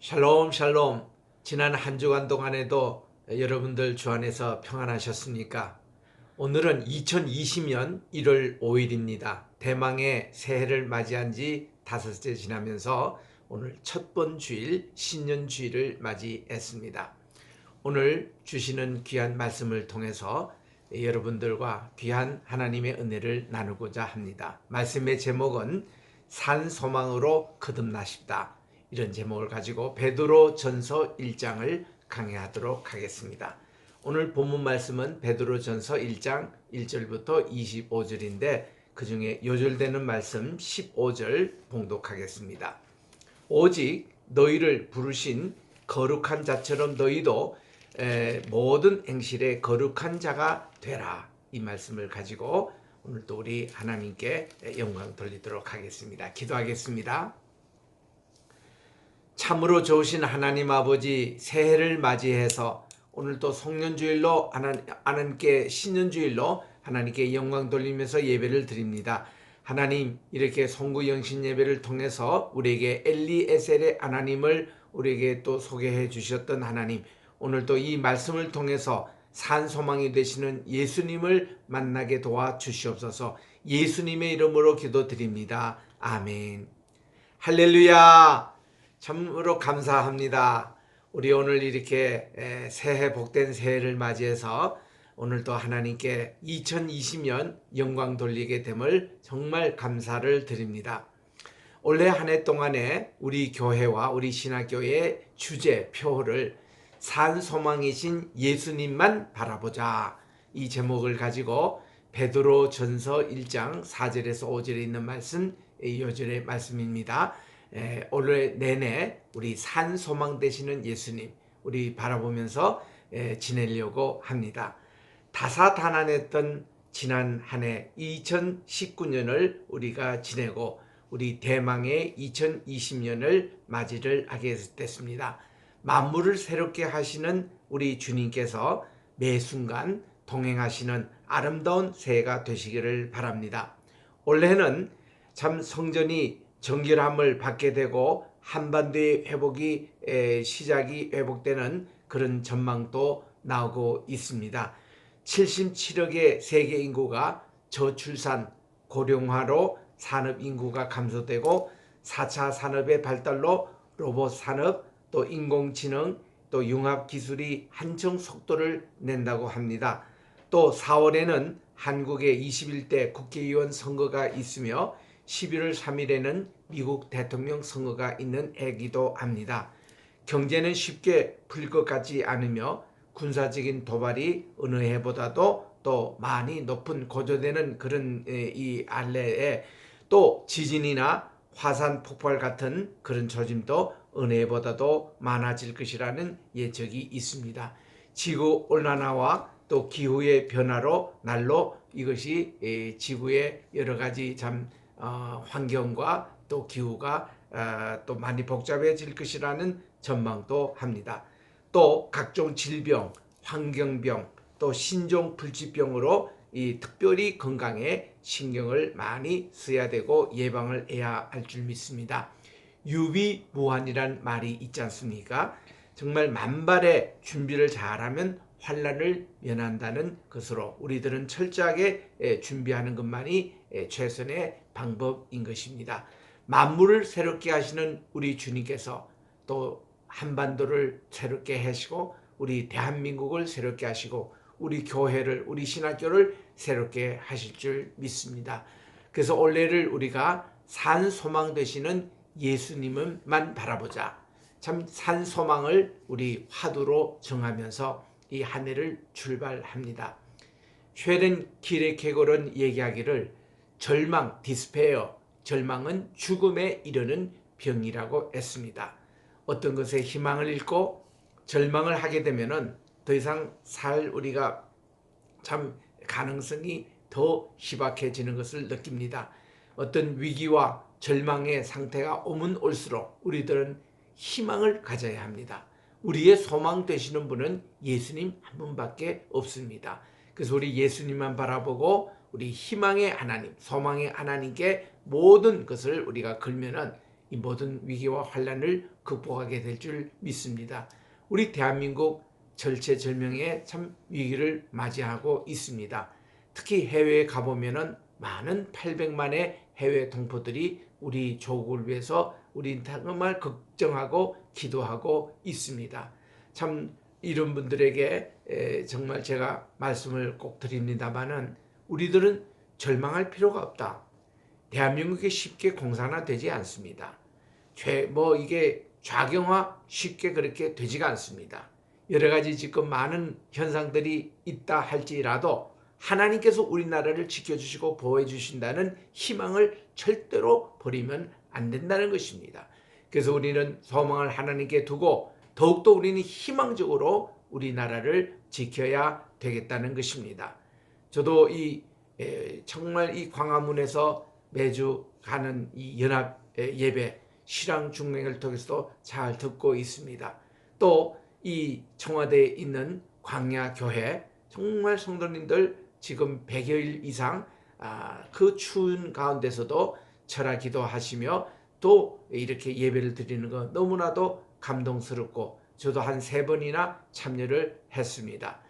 샬롬 샬롬. 지난 한 주간 동안에도 여러분들 주 안에서 평안하셨습니까? 오늘은 2020년 1월 5일입니다. 대망의 새해를 맞이한 지 다섯째 지나면서 오늘 첫 번 주일 신년주일을 맞이했습니다. 오늘 주시는 귀한 말씀을 통해서 여러분들과 귀한 하나님의 은혜를 나누고자 합니다. 말씀의 제목은 산 소망으로 거듭나십다. 이런 제목을 가지고 베드로 전서 1장을 강해하도록 하겠습니다. 오늘 본문 말씀은 베드로 전서 1장 1절부터 25절인데 그 중에 요절되는 말씀 15절 봉독하겠습니다. 오직 너희를 부르신 거룩한 자처럼 너희도 모든 행실에 거룩한 자가 되라. 이 말씀을 가지고 오늘도 우리 하나님께 영광 돌리도록 하겠습니다. 기도하겠습니다. 참으로 좋으신 하나님 아버지, 새해를 맞이해서 오늘도 송년주일로 하나님께 신년주일로 하나님께 영광 돌리면서 예배를 드립니다. 하나님, 이렇게 송구영신 예배를 통해서 우리에게 엘리에셀의 하나님을 우리에게 또 소개해 주셨던 하나님, 오늘도 이 말씀을 통해서 산 소망이 되시는 예수님을 만나게 도와 주시옵소서. 예수님의 이름으로 기도드립니다. 아멘. 할렐루야. 참으로 감사합니다. 우리 오늘 이렇게 새해 복된 새해를 맞이해서 오늘도 하나님께 2020년 영광 돌리게 됨을 정말 감사를 드립니다. 올해 한 해 동안에 우리 교회와 우리 신학교의 주제 표를 산 소망이신 예수님만 바라보자, 이 제목을 가지고 베드로 전서 1장 4절에서 5절에 있는 말씀, 요절의 말씀입니다. 올해 내내 우리 산 소망 되시는 예수님 우리 바라보면서 지내려고 합니다. 다사다난했던 지난 한 해 2019년을 우리가 지내고 우리 대망의 2020년을 맞이를 하게 됐습니다. 만물을 새롭게 하시는 우리 주님께서 매 순간 동행하시는 아름다운 새해가 되시기를 바랍니다. 올해는 참 성전이 정결함을 받게 되고 한반도의 회복이 시작이 회복되는 그런 전망도 나오고 있습니다. 77억의 세계 인구가 저출산, 고령화로 산업 인구가 감소되고 4차 산업의 발달로 로봇 산업, 또 인공지능, 또 융합 기술이 한층 속도를 낸다고 합니다. 또 4월에는 한국의 21대 국회의원 선거가 있으며 11월 3일에는 미국 대통령 선거가 있는 해기도 합니다. 경제는 쉽게 풀 것 같지 않으며 군사적인 도발이 어느 해보다도 또 많이 높은 고조되는 그런 이 안래에 또 지진이나 화산 폭발 같은 그런 조짐도 어느 해보다도 많아질 것이라는 예측이 있습니다. 지구 온난화와 또 기후의 변화로 날로 이것이 지구의 여러 가지 환경과 또 기후가 또 많이 복잡해질 것이라는 전망도 합니다. 또 각종 질병, 환경병, 또 신종 불치병으로 이 특별히 건강에 신경을 많이 써야 되고 예방을 해야 할 줄 믿습니다. 유비무환이란 말이 있지 않습니까? 정말 만발의 준비를 잘하면 환난을 면한다는 것으로 우리들은 철저하게 준비하는 것만이 최선의 방법인 것입니다. 만물을 새롭게 하시는 우리 주님께서 또 한반도를 새롭게 하시고 우리 대한민국을 새롭게 하시고 우리 교회를, 우리 신학교를 새롭게 하실 줄 믿습니다. 그래서 올해를 우리가 산 소망 되시는 예수님만 바라보자. 참 산 소망을 우리 화두로 정하면서 이 한 해를 출발합니다. 쉐렌 키르케고르는 얘기하기를 절망, 디스페어, 절망은 죽음에 이르는 병이라고 했습니다. 어떤 것에 희망을 잃고 절망을 하게 되면은 더 이상 살 우리가 참 가능성이 더 희박해지는 것을 느낍니다. 어떤 위기와 절망의 상태가 오면 올수록 우리들은 희망을 가져야 합니다. 우리의 소망 되시는 분은 예수님 한 분밖에 없습니다. 그래서 우리 예수님만 바라보고 우리 희망의 하나님, 소망의 하나님께 모든 것을 우리가 걸면은 이 모든 위기와 환난을 극복하게 될 줄 믿습니다. 우리 대한민국 절체절명의 참 위기를 맞이하고 있습니다. 특히 해외에 가보면은 많은 800만의 해외 동포들이 우리 조국을 위해서 우리 정말 걱정하고 기도하고 있습니다. 참 이런 분들에게 정말 제가 말씀을 꼭 드립니다마는 우리들은 절망할 필요가 없다. 대한민국이 쉽게 공산화되지 않습니다. 이게 좌경화 쉽게 그렇게 되지가 않습니다. 여러 가지 지금 많은 현상들이 있다 할지라도 하나님께서 우리나라를 지켜주시고 보호해 주신다는 희망을 절대로 버리면 안 된다는 것입니다. 그래서 우리는 소망을 하나님께 두고 더욱더 우리는 희망적으로 우리나라를 지켜야 되겠다는 것입니다. 저도 정말 이 광화문에서 매주 가는 이 연합 예배 실황 중행을 통해서도 잘 듣고 있습니다. 또 이 청와대에 있는 광야교회 정말 성도님들 지금 100여일 이상 그 추운 가운데서도 철야 기도하시며 또 이렇게 예배를 드리는 거 너무나도 감동스럽고 저도 한 3번이나 참여를 했습니다.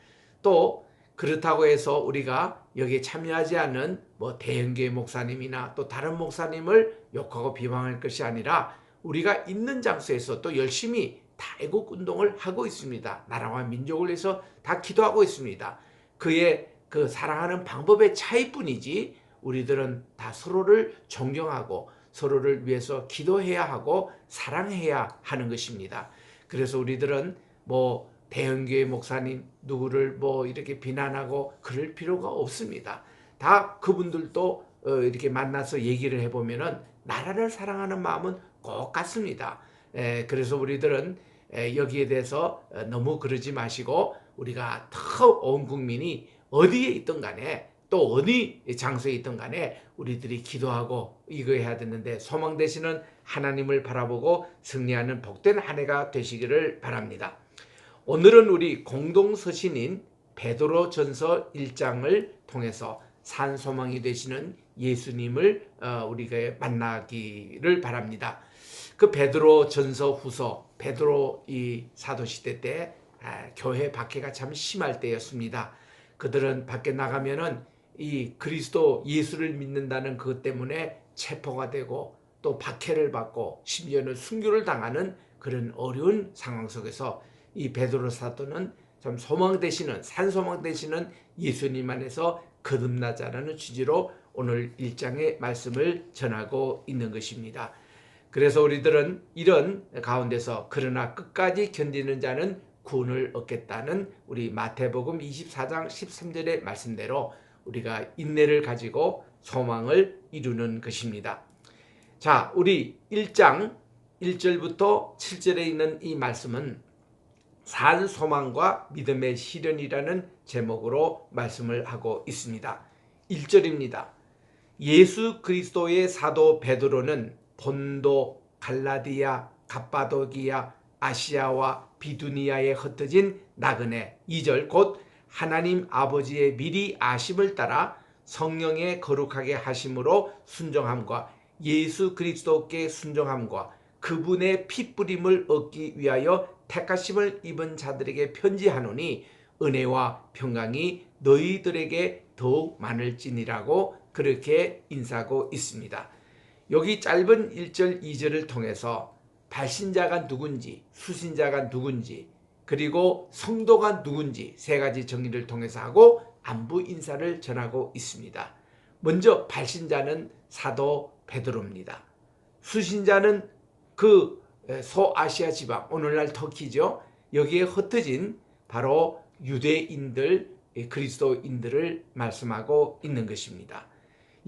또 그렇다고 해서 우리가 여기에 참여하지 않는 대형교회 목사님이나 또 다른 목사님을 욕하고 비방할 것이 아니라 우리가 있는 장소에서 또 열심히 다 애국운동을 하고 있습니다. 나라와 민족을 위해서 다 기도하고 있습니다. 그의 그 사랑하는 방법의 차이뿐이지 우리들은 다 서로를 존경하고 서로를 위해서 기도해야 하고 사랑해야 하는 것입니다. 그래서 우리들은 대형교회 목사님 누구를 이렇게 비난하고 그럴 필요가 없습니다. 다 그분들도 이렇게 만나서 얘기를 해보면은 나라를 사랑하는 마음은 꼭 같습니다. 그래서 우리들은 여기에 대해서 너무 그러지 마시고 우리가 온 국민이 어디에 있든 간에 또 어디 장소에 있든 간에 우리들이 기도하고 이거 해야 되는데 소망 되시는 하나님을 바라보고 승리하는 복된 한 해가 되시기를 바랍니다. 오늘은 우리 공동서신인 베드로전서 1장을 통해서 산소망이 되시는 예수님을 우리가 만나기를 바랍니다. 그 베드로전서 후서 베드로 이 사도시대 때 교회 박해가 참 심할 때였습니다. 그들은 밖에 나가면은 이 그리스도 예수를 믿는다는 그것 때문에 체포가 되고 또 박해를 받고 심지어는 순교를 당하는 그런 어려운 상황 속에서 이 베드로 사도는 참 소망 되시는 산소망 되시는 예수님 안에서 거듭나자라는 취지로 오늘 1장의 말씀을 전하고 있는 것입니다. 그래서 우리들은 이런 가운데서 그러나 끝까지 견디는 자는 구원을 얻겠다는 우리 마태복음 24장 13절의 말씀대로 우리가 인내를 가지고 소망을 이루는 것입니다. 자, 우리 1장 1절부터 7절에 있는 이 말씀은 산 소망과 믿음의 실현이라는 제목으로 말씀을 하고 있습니다. 1절입니다. 예수 그리스도의 사도 베드로는 본도, 갈라디아, 갑바도기아, 아시아와 비두니아에 흩어진 나그네 2절 곧 하나님 아버지의 미리 아심을 따라 성령의 거룩하게 하심으로 순종함과 예수 그리스도께 순종함과 그분의 핏뿌림을 얻기 위하여 택하심을 입은 자들에게 편지하노니 은혜와 평강이 너희들에게 더욱 많을지니라고 그렇게 인사하고 있습니다. 여기 짧은 1절 2절을 통해서 발신자가 누군지 수신자가 누군지 그리고 성도가 누군지 3가지 정의를 통해서 하고 안부 인사를 전하고 있습니다. 먼저 발신자는 사도 베드로입니다. 수신자는 그 소아시아 지방, 오늘날 터키죠. 여기에 흩어진 바로 유대인들, 그리스도인들을 말씀하고 있는 것입니다.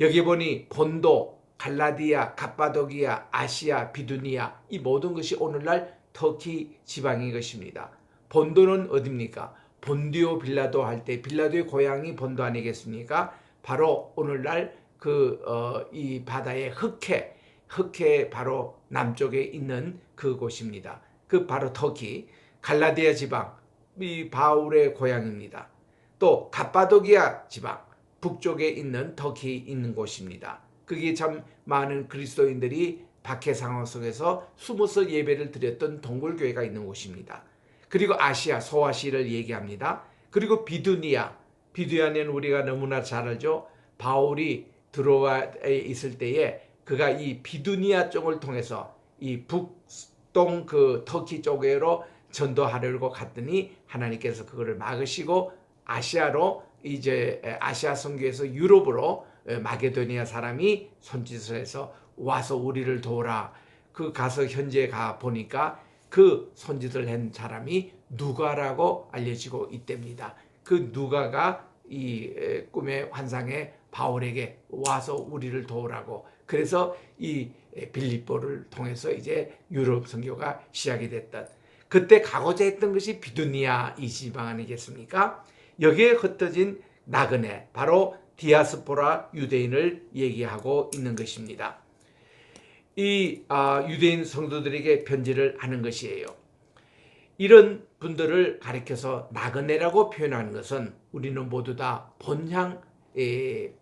여기 보니 본도, 갈라디아, 갑바도기아, 아시아, 비두니아 이 모든 것이 오늘날 터키 지방인 것입니다. 본도는 어디입니까? 본디오 빌라도 할 때 빌라도의 고향이 본도 아니겠습니까? 바로 오늘날 이 바다의 흑해 바로 남쪽에 있는 그곳입니다. 그 바로 터키, 갈라디아 지방, 이 바울의 고향입니다. 또 갑바도기아 지방, 북쪽에 있는 터키 있는 곳입니다. 거기에 참 많은 그리스도인들이 박해 상황 속에서 숨어서 예배를 드렸던 동굴교회가 있는 곳입니다. 그리고 아시아, 소아시아를 얘기합니다. 그리고 비두니아는 우리가 너무나 잘 알죠. 바울이 들어와 있을 때에 그가 이 비두니아 쪽을 통해서 이 북동 그 터키 쪽으로 전도하려고 갔더니 하나님께서 그거를 막으시고 아시아로 이제 아시아 선교에서 유럽으로 마게도니아 사람이 손짓을 해서 와서 우리를 도우라. 그 가서 현지에 가 보니까 그 손짓을 한 사람이 누가라고 알려지고 있답니다. 그 누가가 이 꿈의 환상에 바울에게 와서 우리를 도우라고, 그래서 이 빌립보를 통해서 이제 유럽 선교가 시작이 됐던, 그때 가고자 했던 것이 비두니아 이 지방 아니겠습니까? 여기에 흩어진 나그네, 바로 디아스포라 유대인을 얘기하고 있는 것입니다. 이 유대인 성도들에게 편지를 하는 것이에요. 이런 분들을 가리켜서 나그네라고 표현하는 것은 우리는 모두 다 본향,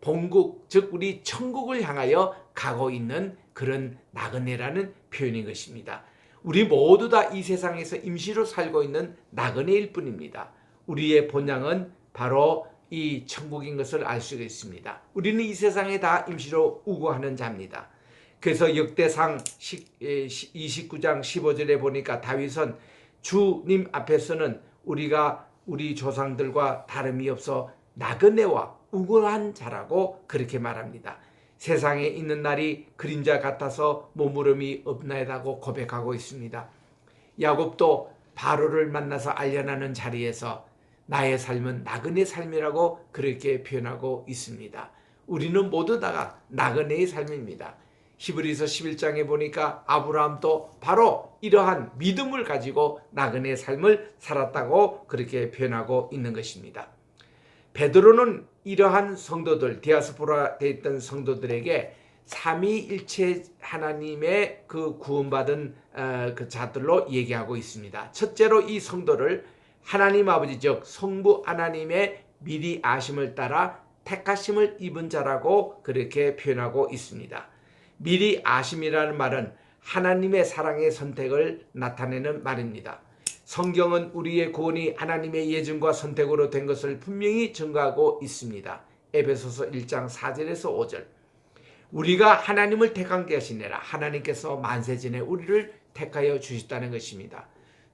본국, 즉 우리 천국을 향하여 가고 있는 그런 나그네라는 표현인 것입니다. 우리 모두 다 이 세상에서 임시로 살고 있는 나그네일 뿐입니다. 우리의 본향은 바로 이 천국인 것을 알 수가 있습니다. 우리는 이 세상에 다 임시로 우거하는 자입니다. 그래서 역대상 29장 15절에 보니까 다윗은 주님 앞에서는 우리가 우리 조상들과 다름이 없어 나그네와 우고한 자라고 그렇게 말합니다. 세상에 있는 날이 그림자 같아서 머무름이 없나이다고 고백하고 있습니다. 야곱도 바로를 만나서 알려나는 자리에서 나의 삶은 나그네 삶이라고 그렇게 표현하고 있습니다. 우리는 모두 다가 나그네의 삶입니다. 히브리서 11장에 보니까 아브라함도 바로 이러한 믿음을 가지고 나그네의 삶을 살았다고 그렇게 표현하고 있는 것입니다. 베드로는 이러한 성도들, 디아스포라 되어 있던 성도들에게 삼위일체 하나님의 그 구원받은 그 자들로 얘기하고 있습니다. 첫째로 이 성도를 하나님 아버지 즉 성부 하나님의 미리 아심을 따라 택하심을 입은 자라고 그렇게 표현하고 있습니다. 미리 아심이라는 말은 하나님의 사랑의 선택을 나타내는 말입니다. 성경은 우리의 구원이 하나님의 예정과 선택으로 된 것을 분명히 증거하고 있습니다. 에베소서 1장 4절에서 5절. 우리가 하나님을 택한 것이 아니라 하나님께서 만세전에 우리를 택하여 주셨다는 것입니다.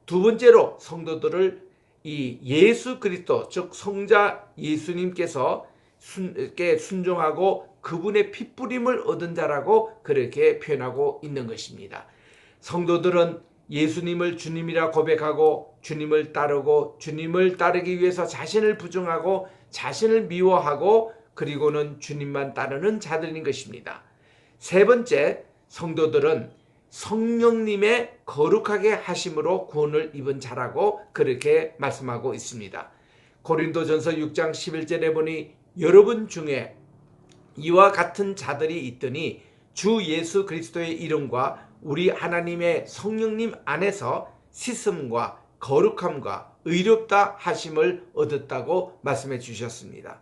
두 번째로 성도들을 이 예수 그리스도 즉 성자 예수님께서 순종하고 그분의 핏부림을 얻은 자라고 그렇게 표현하고 있는 것입니다. 성도들은 예수님을 주님이라 고백하고 주님을 따르고 주님을 따르기 위해서 자신을 부정하고 자신을 미워하고 그리고는 주님만 따르는 자들인 것입니다. 세 번째, 성도들은 성령님의 거룩하게 하심으로 구원을 입은 자라고 그렇게 말씀하고 있습니다. 고린도전서 6장 11절에 보니 여러분 중에 이와 같은 자들이 있더니 주 예수 그리스도의 이름과 우리 하나님의 성령님 안에서 씻음과 거룩함과 의롭다 하심을 얻었다고 말씀해 주셨습니다.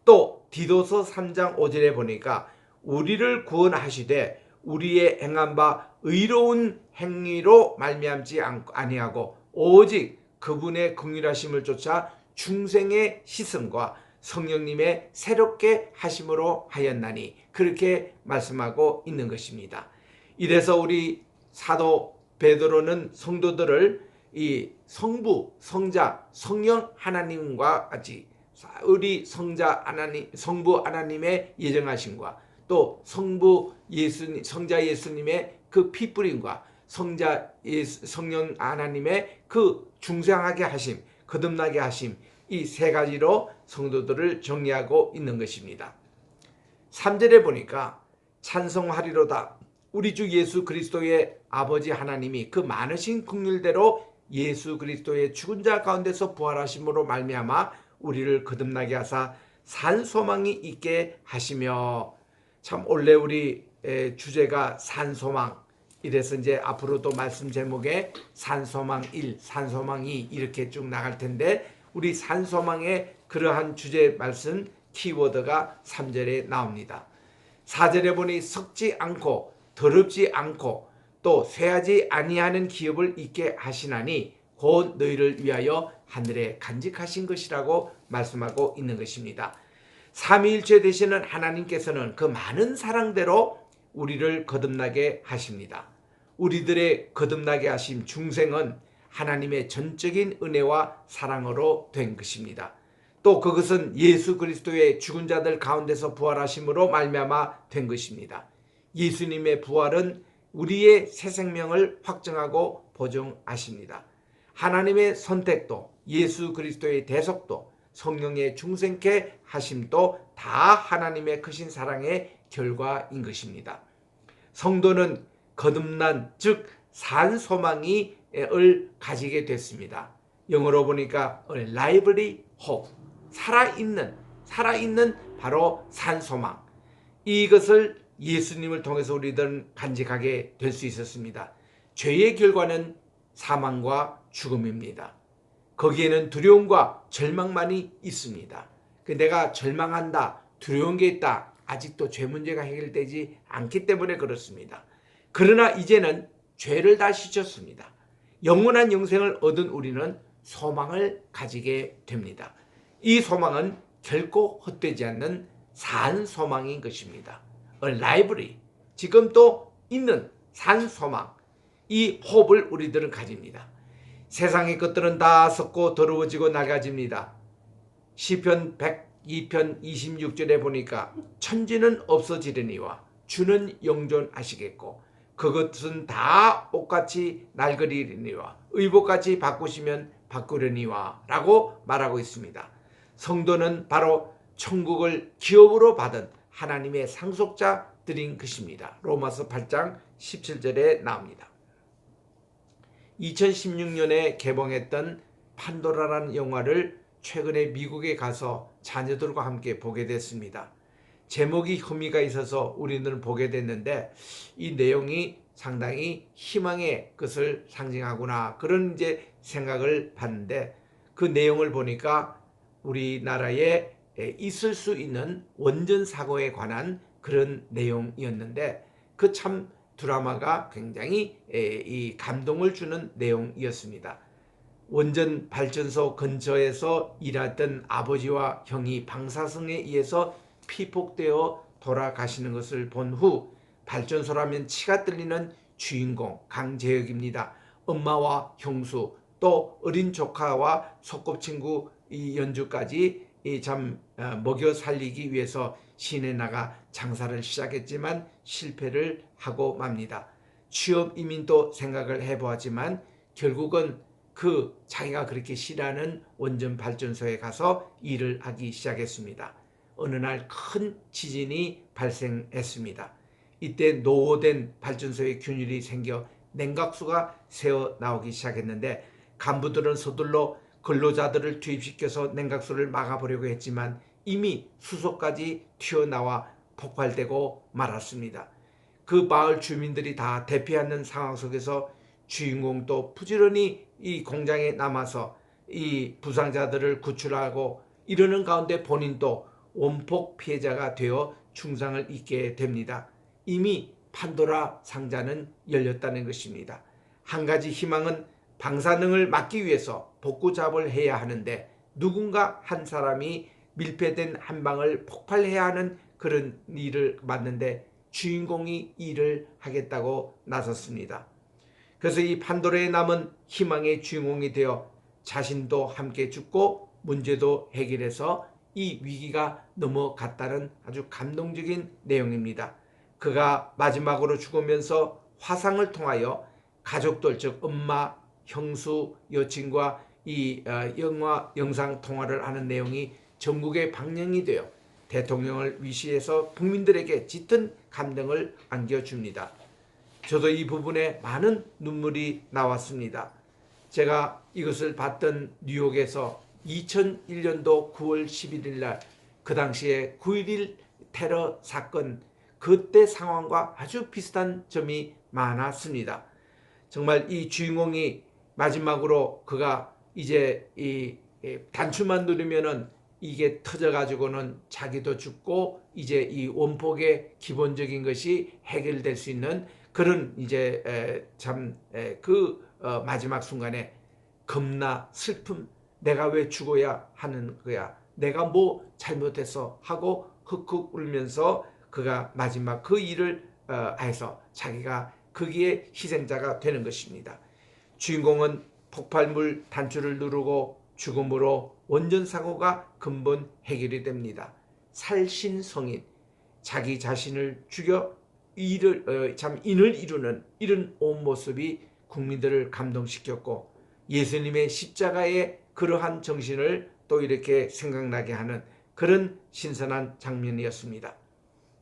또 디도서 3장 5절에 보니까 우리를 구원하시되 우리의 행한 바 의로운 행위로 말미암지 아니하고 오직 그분의 긍휼하심을 쫓아 중생의 씻음과 성령님의 새롭게 하심으로 하였나니 그렇게 말씀하고 있는 것입니다. 이래서 우리 사도 베드로는 성도들을 이 성부, 성자, 성령 하나님과 같이 우리 성자 하나님, 성부 하나님의 예정하심과 또 성부 예수님, 성자 예수님의 그 핏부림과 성령 하나님의 그 중생하게 하심, 거듭나게 하심, 이 세 가지로 성도들을 정리하고 있는 것입니다. 3절에 보니까 찬송하리로다 우리 주 예수 그리스도의 아버지 하나님이 그 많으신 긍휼대로 예수 그리스도의 죽은 자 가운데서 부활하심으로 말미암아 우리를 거듭나게 하사 산 소망이 있게 하시며. 참 원래 우리 주제가 산소망, 이래서 이제 앞으로도 말씀 제목에 산소망 1, 산소망 2 이렇게 쭉 나갈 텐데 우리 산소망의 그러한 주제 말씀 키워드가 3절에 나옵니다. 4절에 보니 썩지 않고 더럽지 않고 또 쇠하지 아니하는 기업을 있게 하시나니 곧 너희를 위하여 하늘에 간직하신 것이라고 말씀하고 있는 것입니다. 삼위일체 되시는 하나님께서는 그 많은 사랑대로 우리를 거듭나게 하십니다. 우리들의 거듭나게 하심 중생은 하나님의 전적인 은혜와 사랑으로 된 것입니다. 또 그것은 예수 그리스도의 죽은 자들 가운데서 부활하심으로 말미암아 된 것입니다. 예수님의 부활은 우리의 새 생명을 확정하고 보증하십니다. 하나님의 선택도 예수 그리스도의 대속도 성령의 중생케 하심도 다 하나님의 크신 사랑의 결과인 것입니다. 성도는 거듭난 즉 산 소망을 가지게 됐습니다. 영어로 보니까 lively hope, 살아있는 바로 산 소망. 이것을 예수님을 통해서 우리들은 간직하게 될 수 있었습니다. 죄의 결과는 사망과 죽음입니다. 거기에는 두려움과 절망만이 있습니다. 내가 절망한다, 두려운 게 있다, 아직도 죄 문제가 해결되지 않기 때문에 그렇습니다. 그러나 이제는 죄를 다 씻었습니다. 영원한 영생을 얻은 우리는 소망을 가지게 됩니다. 이 소망은 결코 헛되지 않는 산 소망인 것입니다. lively, 지금 또 있는 산 소망, 이 호흡을 우리들은 가집니다. 세상의 것들은 다 썩고 더러워지고 낡아집니다. 시편 102편 26절에 보니까 천지는 없어지려니와 주는 영존하시겠고 그것은 다 옷같이 낡으리니와 의복같이 바꾸시면 바꾸려니와 라고 말하고 있습니다. 성도는 바로 천국을 기업으로 받은 하나님의 상속자들인 것입니다. 로마서 8장 17절에 나옵니다. 2016년에 개봉했던 판도라라는 영화를 최근에 미국에 가서 자녀들과 함께 보게 됐습니다. 제목이 흠의가 있어서 우리는 보게 됐는데 이 내용이 상당히 희망의 것을 상징하구나 그런 이제 생각을 봤는데 그 내용을 보니까 우리나라에 있을 수 있는 원전 사고에 관한 그런 내용이었는데 그 참 드라마가 굉장히 이 감동을 주는 내용이었습니다. 원전 발전소 근처에서 일하던 아버지와 형이 방사성에 의해서 피폭되어 돌아가시는 것을 본 후 발전소라면 치가 떨리는 주인공 강재혁입니다. 엄마와 형수 또 어린 조카와 소꿉친구 이 연주까지 참 먹여 살리기 위해서 시내 나가 장사를 시작했지만 실패를 하고 맙니다. 취업 이민도 생각을 해보았지만 결국은 그 자기가 그렇게 싫어하는 원전 발전소에 가서 일을 하기 시작했습니다. 어느 날 큰 지진이 발생했습니다. 이때 노후된 발전소에 균열이 생겨 냉각수가 새어 나오기 시작했는데 간부들은 서둘러 근로자들을 투입시켜서 냉각수를 막아보려고 했지만 이미 수소까지 튀어나와 폭발되고 말았습니다. 그 마을 주민들이 다 대피하는 상황 속에서 주인공도 부지런히 이 공장에 남아서 이 부상자들을 구출하고 이러는 가운데 본인도 원폭 피해자가 되어 중상을 입게 됩니다. 이미 판도라 상자는 열렸다는 것입니다. 한 가지 희망은 방사능을 막기 위해서 복구작업을 해야 하는데 누군가 한 사람이 밀폐된 한 방을 폭발해야 하는 그런 일을 맡는데 주인공이 일을 하겠다고 나섰습니다. 그래서 이 판도라에 남은 희망의 주인공이 되어 자신도 함께 죽고 문제도 해결해서 이 위기가 넘어갔다는 아주 감동적인 내용입니다. 그가 마지막으로 죽으면서 화상을 통하여 가족들 즉 엄마, 형수, 여친과 이 영상 통화를 하는 내용이 전국에 방영이 되어 대통령을 위시해서 국민들에게 짙은 감동을 안겨줍니다. 저도 이 부분에 많은 눈물이 나왔습니다. 제가 이것을 봤던 뉴욕에서 2001년도 9월 11일 날 그 당시에 9.11 테러 사건 그때 상황과 아주 비슷한 점이 많았습니다. 정말 이 주인공이 마지막으로 그가 이제 이 단추만 누르면은 이게 터져가지고는 자기도 죽고 이제 이 원폭의 기본적인 것이 해결될 수 있는 그런 이제 그 마지막 순간에 겁나 슬픔, 내가 왜 죽어야 하는 거야, 내가 뭐 잘못했어 하고 흑흑 울면서 그가 마지막 그 일을 해서 자기가 거기에 희생자가 되는 것입니다. 주인공은 폭발물 단추를 누르고 죽음으로 원전 사고가 근본 해결이 됩니다. 살신성인, 자기 자신을 죽여 인을 이루는 이런 온 모습이 국민들을 감동시켰고, 예수님의 십자가의 그러한 정신을 또 이렇게 생각나게 하는 그런 신선한 장면이었습니다.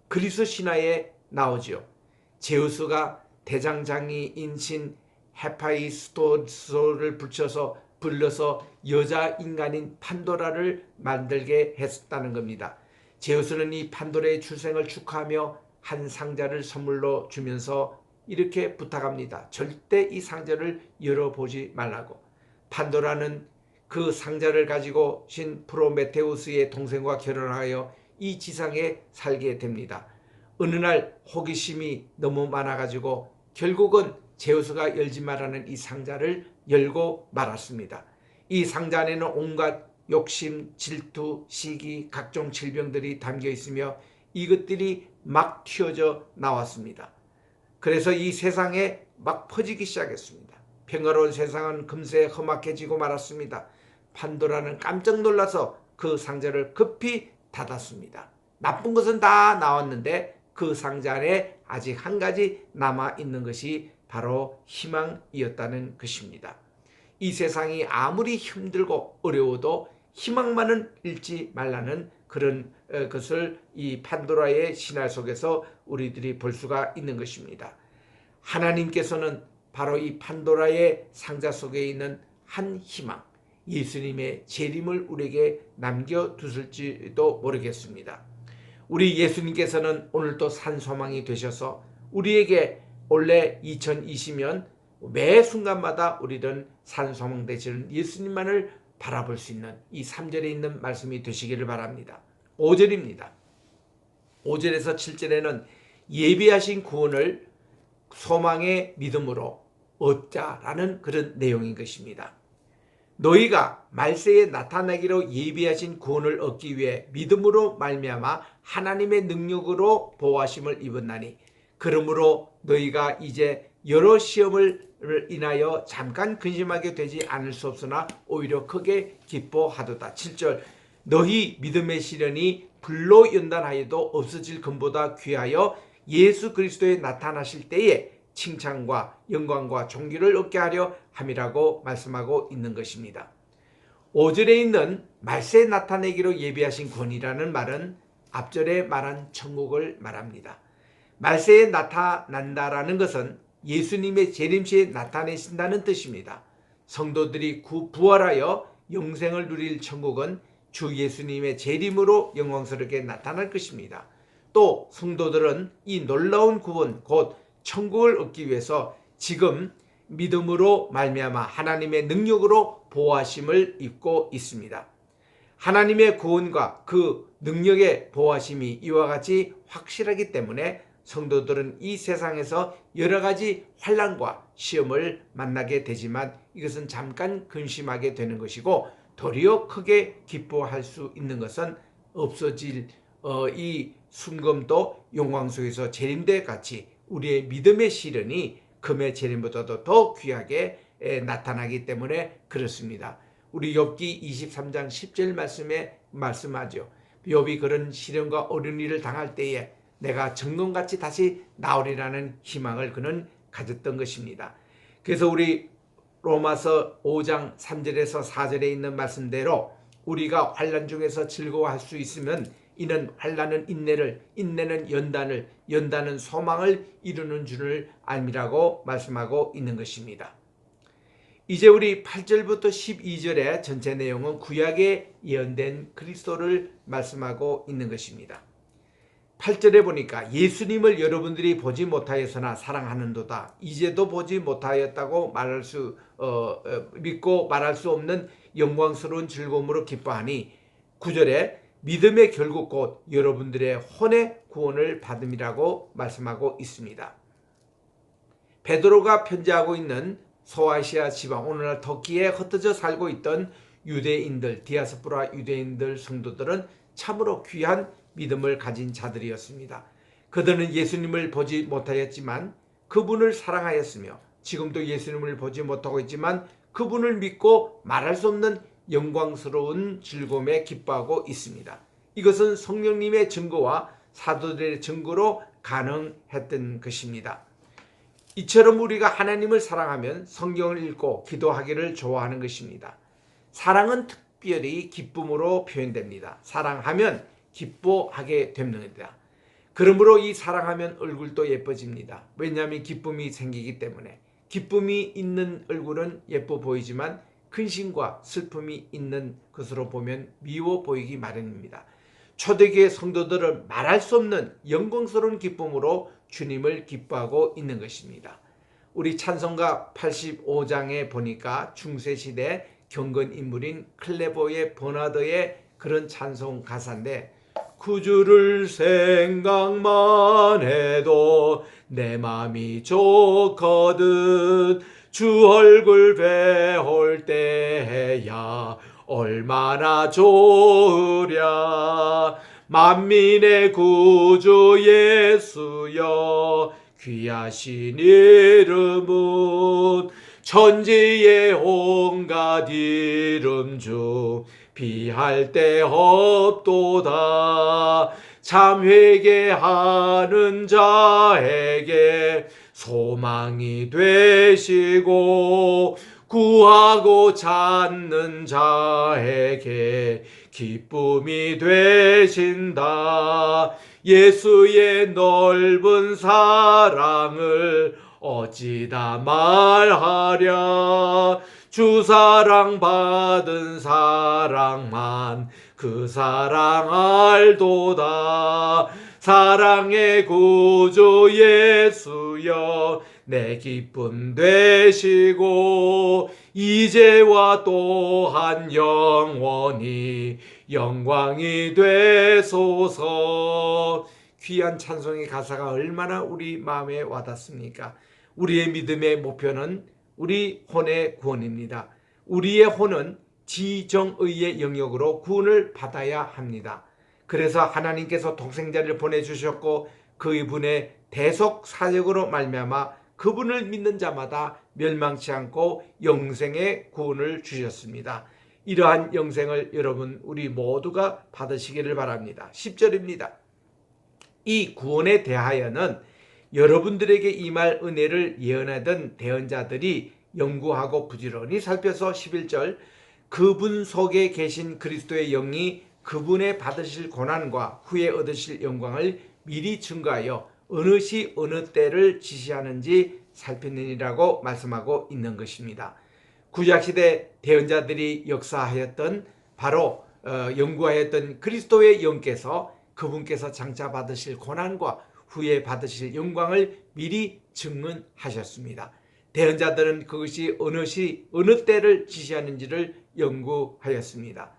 그리스 신화에 나오지요. 제우스가 대장장이인 신 헤파이스토스를 불러서 여자 인간인 판도라를 만들게 했다는 겁니다. 제우스는 이 판도라의 출생을 축하하며 한 상자를 선물로 주면서 이렇게 부탁합니다. 절대 이 상자를 열어보지 말라고. 판도라는 그 상자를 가지고 신 프로메테우스의 동생과 결혼하여 이 지상에 살게 됩니다. 어느 날 호기심이 너무 많아가지고 결국은 제우스가 열지 말라는 이 상자를 열고 말았습니다. 이 상자 안에는 온갖 욕심, 질투, 시기, 각종 질병들이 담겨 있으며 이것들이 막 튀어져 나왔습니다. 그래서 이 세상에 막 퍼지기 시작했습니다. 평화로운 세상은 금세 험악해지고 말았습니다. 판도라는 깜짝 놀라서 그 상자를 급히 닫았습니다. 나쁜 것은 다 나왔는데 그 상자 안에 아직 한 가지 남아있는 것이 바로 희망이었다는 것입니다. 이 세상이 아무리 힘들고 어려워도 희망만은 잃지 말라는 그런 것을 이 판도라의 신화 속에서 우리들이 볼 수가 있는 것입니다. 하나님께서는 바로 이 판도라의 상자 속에 있는 한 희망, 예수님의 재림을 우리에게 남겨두실지도 모르겠습니다. 우리 예수님께서는 오늘도 산 소망이 되셔서 우리에게 올해 2020년 매 순간마다 우리는 산 소망 되시는 예수님만을 바라볼 수 있는 이 3절에 있는 말씀이 되시기를 바랍니다. 5절입니다. 5절에서 7절에는 예비하신 구원을 소망의 믿음으로 얻자라는 그런 내용인 것입니다. 너희가 말세에 나타나기로 예비하신 구원을 얻기 위해 믿음으로 말미암아 하나님의 능력으로 보호하심을 입었나니, 그러므로 너희가 이제 여러 시험을 인하여 잠깐 근심하게 되지 않을 수 없으나 오히려 크게 기뻐하도다. 7절, 너희 믿음의 시련이 불로 연단하여도 없어질 금보다 귀하여 예수 그리스도에 나타나실 때에 칭찬과 영광과 존귀를 얻게 하려 함이라고 말씀하고 있는 것입니다. 5절에 있는 말세에 나타내기로 예비하신 구원이라는 말은 앞절에 말한 천국을 말합니다. 말세에 나타난다라는 것은 예수님의 재림시에 나타내신다는 뜻입니다. 성도들이 부활하여 영생을 누릴 천국은 주 예수님의 재림으로 영광스럽게 나타날 것입니다. 또 성도들은 이 놀라운 구원 곧 천국을 얻기 위해서 지금 믿음으로 말미암아 하나님의 능력으로 보호하심을 입고 있습니다. 하나님의 구원과 그 능력의 보호하심이 이와 같이 확실하기 때문에 성도들은 이 세상에서 여러 가지 환난과 시험을 만나게 되지만 이것은 잠깐 근심하게 되는 것이고, 도리어 크게 기뻐할 수 있는 것은 없어질 이 순금도 영광 속에서 재림대 같이 우리의 믿음의 시련이 금의 재림보다도 더 귀하게 나타나기 때문에 그렇습니다. 우리 욥기 23장 10절 말씀에 말씀하죠. 욥이 그런 시련과 어려운 당할 때에 내가 정금같이 다시 나오리라는 희망을 그는 가졌던 것입니다. 그래서 우리 로마서 5장 3절에서 4절에 있는 말씀대로 우리가 환난 중에서 즐거워할 수 있으면 이는 환난은 인내를, 인내는 연단을, 연단은 소망을 이루는 줄을 알미라고 말씀하고 있는 것입니다. 이제 우리 8절부터 12절의 전체 내용은 구약에 예언된 그리스도를 말씀하고 있는 것입니다. 8절에 보니까 예수님을 여러분들이 보지 못하였으나 사랑하는도다. 이제도 보지 못하였다고 믿고 말할 수 없는 영광스러운 즐거움으로 기뻐하니, 9절에 믿음의 결국 곧 여러분들의 혼의 구원을 받음이라고 말씀하고 있습니다. 베드로가 편지하고 있는 소아시아 지방, 오늘날 터키에 흩어져 살고 있던 유대인들, 디아스포라 유대인들 성도들은 참으로 귀한 믿음을 가진 자들이었습니다. 그들은 예수님을 보지 못하였지만 그분을 사랑하였으며 지금도 예수님을 보지 못하고 있지만 그분을 믿고 말할 수 없는 영광스러운 즐거움에 기뻐하고 있습니다. 이것은 성령님의 증거와 사도들의 증거로 가능했던 것입니다. 이처럼 우리가 하나님을 사랑하면 성경을 읽고 기도하기를 좋아하는 것입니다. 사랑은 특별히 기쁨으로 표현됩니다. 사랑하면 기뻐하게 됩니다. 그러므로 이 사랑하면 얼굴도 예뻐집니다. 왜냐하면 기쁨이 생기기 때문에. 기쁨이 있는 얼굴은 예뻐 보이지만 근심과 슬픔이 있는 것으로 보면 미워 보이기 마련입니다. 초대교회 성도들은 말할 수 없는 영광스러운 기쁨으로 주님을 기뻐하고 있는 것입니다. 우리 찬송가 85장에 보니까 중세시대 경건 인물인 클레보의 버나드의 그런 찬송 가사인데, 구주를 생각만 해도 내 맘이 좋거든, 주 얼굴 배울 때야 얼마나 좋으랴. 만민의 구주 예수여 귀하신 이름은 천지의 온갖 이름 중 비할 데 없도다. 참 회개하는 자에게 소망이 되시고 구하고 찾는 자에게 기쁨이 되신다. 예수의 넓은 사랑을 어찌다 말하랴. 주 사랑 받은 사랑만 그 사랑 알도다. 사랑의 구주 예수여 내 기쁨 되시고 이제와 또한 영원히 영광이 되소서. 귀한 찬송의 가사가 얼마나 우리 마음에 와닿습니까? 우리의 믿음의 목표는 우리 혼의 구원입니다. 우리의 혼은 지정의의 영역으로 구원을 받아야 합니다. 그래서 하나님께서 독생자를 보내주셨고 그분의 대속 사역으로 말미암아 그분을 믿는 자마다 멸망치 않고 영생의 구원을 주셨습니다. 이러한 영생을 여러분 우리 모두가 받으시기를 바랍니다. 10절입니다. 이 구원에 대하여는 여러분들에게 임할 은혜를 예언하던 대언자들이 연구하고 부지런히 살펴서 11절 그분 속에 계신 그리스도의 영이 그분의 받으실 고난과 후에 얻으실 영광을 미리 증거하여 어느 시 어느 때를 지시하는지 살피느니라고 말씀하고 있는 것입니다. 구약시대 대언자들이 역사하였던 바로 연구하였던 그리스도의 영께서 그분께서 장차 받으실 고난과 후에 받으실 영광을 미리 증언하셨습니다. 대언자들은 그것이 어느 시 어느 때를 지시하는지를 연구하였습니다.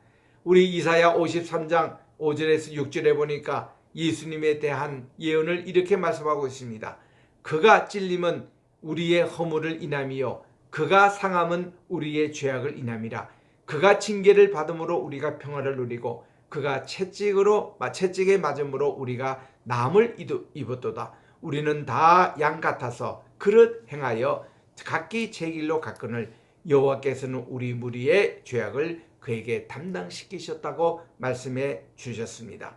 우리 이사야 53장 5절에서 6절에 보니까 예수님에 대한 예언을 이렇게 말씀하고 있습니다. 그가 찔림은 우리의 허물을 인함이요 그가 상함은 우리의 죄악을 인함이라. 그가 징계를 받음으로 우리가 평화를 누리고 그가 채찍에 맞음으로 우리가 남을 입었도다. 우리는 다 양 같아서 그릇 행하여 각기 제 길로 갔거늘 여호와께서는 우리 무리의 죄악을 그에게 담당시키셨다고 말씀해 주셨습니다.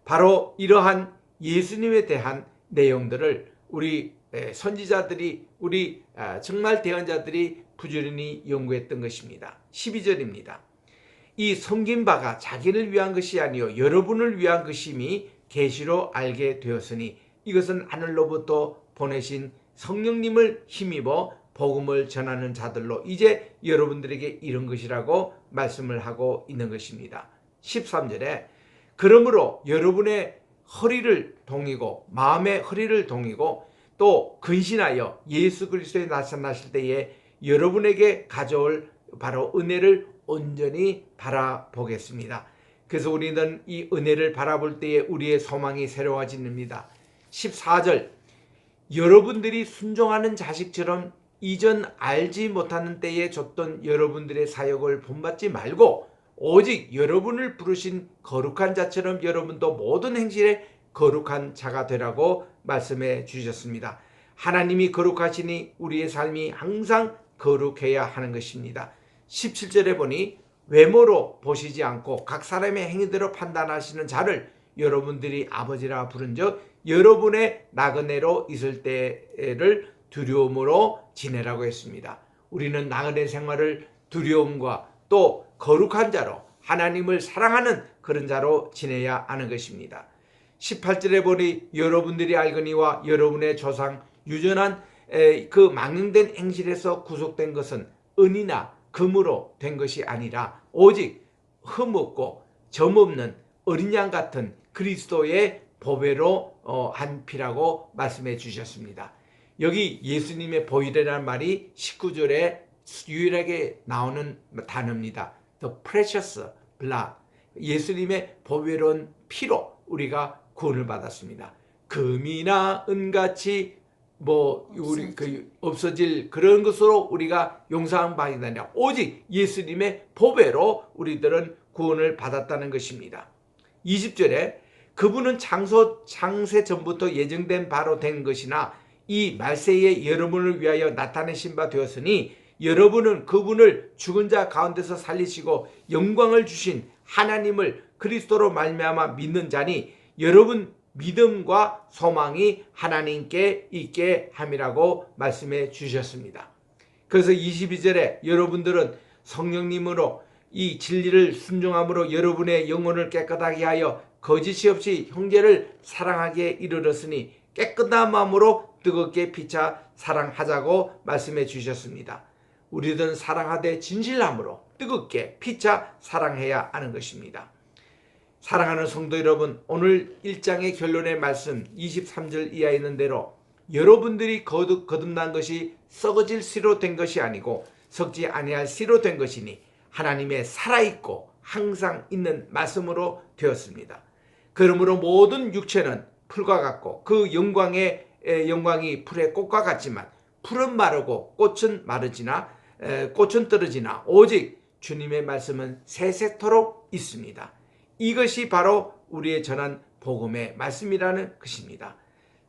바로 이러한 예수님에 대한 내용들을 우리 선지자들이 우리 정말 대언자들이 부지런히 연구했던 것입니다. 12절입니다. 이 섬긴 바가 자기를 위한 것이 아니요 여러분을 위한 것임이 계시로 알게 되었으니 이것은 하늘로부터 보내신 성령님을 힘입어 복음을 전하는 자들로 이제 여러분들에게 이른 것이라고 말씀을 하고 있는 것입니다. 13절에 그러므로 여러분의 허리를 동이고 마음의 허리를 동이고 또 근신하여 예수 그리스도에 나타나실 때에 여러분에게 가져올 바로 은혜를 온전히 바라보겠습니다. 그래서 우리는 이 은혜를 바라볼 때에 우리의 소망이 새로워집니다. 14절 여러분들이 순종하는 자식처럼 이전 알지 못하는 때에 줬던 여러분들의 사역을 본받지 말고 오직 여러분을 부르신 거룩한 자처럼 여러분도 모든 행실에 거룩한 자가 되라고 말씀해 주셨습니다. 하나님이 거룩하시니 우리의 삶이 항상 거룩해야 하는 것입니다. 17절에 보니 외모로 보시지 않고 각 사람의 행위대로 판단하시는 자를 여러분들이 아버지라 부른즉 여러분의 나그네로 있을 때를 두려움으로 지내라고 했습니다. 우리는 나그네 생활을 두려움과 또 거룩한 자로 하나님을 사랑하는 그런 자로 지내야 하는 것입니다. 18절에 보니 여러분들이 알거니와 여러분의 조상 유전한 그 망령된 행실에서 구속된 것은 은이나 금으로 된 것이 아니라 오직 흠없고 점없는 어린 양 같은 그리스도의 보배로 한 피라고 말씀해 주셨습니다. 여기 예수님의 보혈이라는 말이 19절에 유일하게 나오는 단어입니다. The precious blood. 예수님의 보배로운 피로 우리가 구원을 받았습니다. 금이나 은같이 우리 없어질 그런 것으로 우리가 용서함 받이 아니라 오직 예수님의 보배로 우리들은 구원을 받았다는 것입니다. 20절에 그분은 창세 전부터 예정된 바로 된 것이나 이 말세에 여러분을 위하여 나타내신 바 되었으니 여러분은 그분을 죽은 자 가운데서 살리시고 영광을 주신 하나님을 그리스도로 말미암아 믿는 자니 여러분 믿음과 소망이 하나님께 있게 함이라고 말씀해 주셨습니다. 그래서 22절에 여러분들은 성령님으로 이 진리를 순종함으로 여러분의 영혼을 깨끗하게 하여 거짓이 없이 형제를 사랑하게 이르렀으니 깨끗한 마음으로 뜨겁게 피차 사랑하자고 말씀해 주셨습니다. 우리들은 사랑하되 진실함으로 뜨겁게 피차 사랑해야 하는 것입니다. 사랑하는 성도 여러분, 오늘 1장의 결론의 말씀 23절 이하에 있는 대로 여러분들이 거듭난 것이 썩어질 씨로 된 것이 아니고 썩지 아니할 씨로 된 것이니 하나님의 살아있고 항상 있는 말씀으로 되었습니다. 그러므로 모든 육체는 풀과 같고 그 영광이 풀의 꽃과 같지만 풀은 마르고 꽃은 떨어지나 오직 주님의 말씀은 세세토록 있습니다. 이것이 바로 우리의 전한 복음의 말씀이라는 것입니다.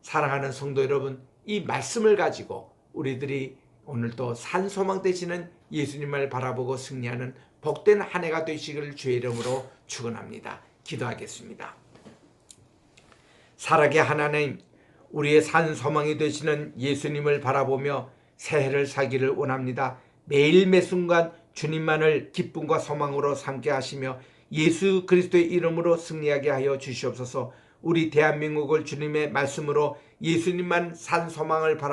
사랑하는 성도 여러분, 이 말씀을 가지고 우리들이 오늘도 산소망 되시는 예수님을 바라보고 승리하는 복된 한 해가 되시기를 주의 이름으로 축원합니다. 기도하겠습니다. 살아계 하나님, 우리의 산소망이 되시는 예수님을 바라보며 새해를 살기를 원합니다. 매일 매순간 주님만을 기쁨과 소망으로 삼게 하시며 예수 그리스도의 이름으로 승리하게 하여 주시옵소서. 우리 대한민국을 주님의 말씀으로 예수님만 산 소망을 바라